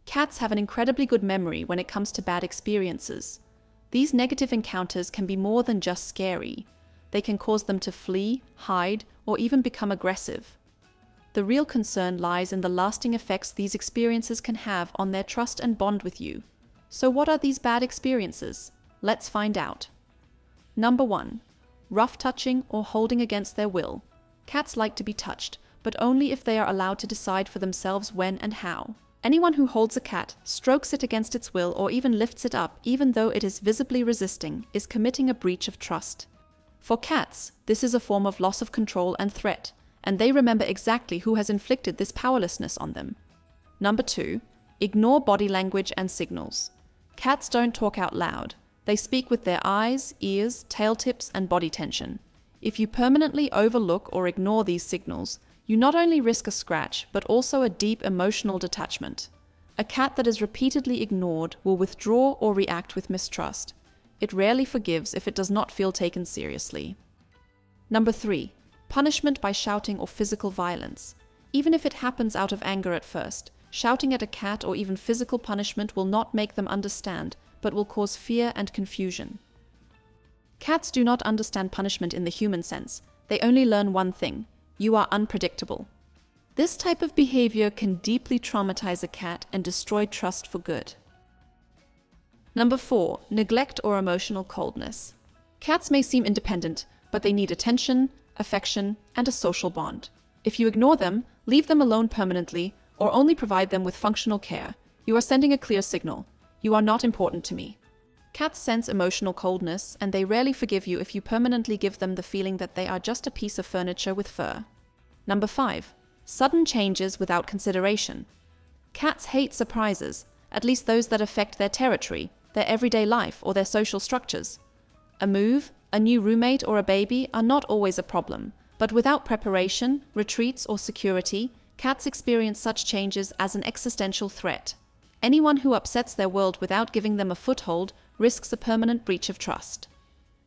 Cats have an incredibly good memory when it comes to bad experiences. These negative encounters can be more than just scary. They can cause them to flee, hide, or even become aggressive. The real concern lies in the lasting effects these experiences can have on their trust and bond with you. So what are these bad experiences? Let's find out. Number 1. Rough touching or holding against their will. Cats like to be touched, but only if they are allowed to decide for themselves when and how. Anyone who holds a cat, strokes it against its will, or even lifts it up, even though it is visibly resisting, is committing a breach of trust. For cats, this is a form of loss of control and threat, and they remember exactly who has inflicted this powerlessness on them. Number 2. Ignore body language and signals. Cats don't talk out loud. They speak with their eyes, ears, tail tips, and body tension. If you permanently overlook or ignore these signals, you not only risk a scratch, but also a deep emotional detachment. A cat that is repeatedly ignored will withdraw or react with mistrust. It rarely forgives if it does not feel taken seriously. Number 3. Punishment by shouting or physical violence. Even if it happens out of anger at first, shouting at a cat or even physical punishment will not make them understand, but will cause fear and confusion. Cats do not understand punishment in the human sense. They only learn one thing: you are unpredictable. This type of behavior can deeply traumatize a cat and destroy trust for good. Number 4. Neglect or emotional coldness. Cats may seem independent, but they need attention, affection, and a social bond. If you ignore them, leave them alone permanently, or only provide them with functional care, you are sending a clear signal: you are not important to me. Cats sense emotional coldness, and they rarely forgive you if you permanently give them the feeling that they are just a piece of furniture with fur. Number 5. Sudden changes without consideration. Cats hate surprises, at least those that affect their territory, their everyday life, or their social structures. A move, a new roommate, or a baby are not always a problem, but without preparation, retreats, or security, cats experience such changes as an existential threat. Anyone who upsets their world without giving them a foothold risks a permanent breach of trust.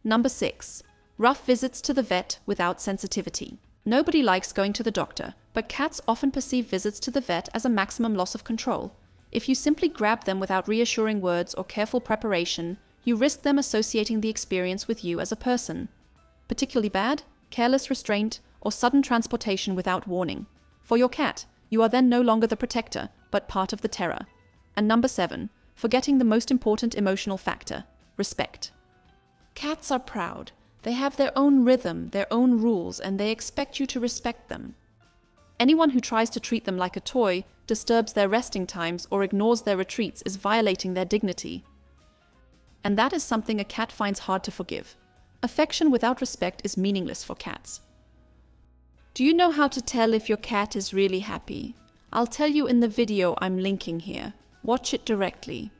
Number 6. Rough visits to the vet without sensitivity. Nobody likes going to the doctor, but cats often perceive visits to the vet as a maximum loss of control. If you simply grab them without reassuring words or careful preparation, you risk them associating the experience with you as a person. Particularly bad, careless restraint, or sudden transportation without warning. For your cat, you are then no longer the protector, but part of the terror. And number 7. Forgetting the most important emotional factor: respect. Cats are proud. They have their own rhythm, their own rules, and they expect you to respect them. Anyone who tries to treat them like a toy, disturbs their resting times, or ignores their retreats is violating their dignity. And that is something a cat finds hard to forgive. Affection without respect is meaningless for cats. Do you know how to tell if your cat is really happy? I'll tell you in the video I'm linking here. Watch it directly.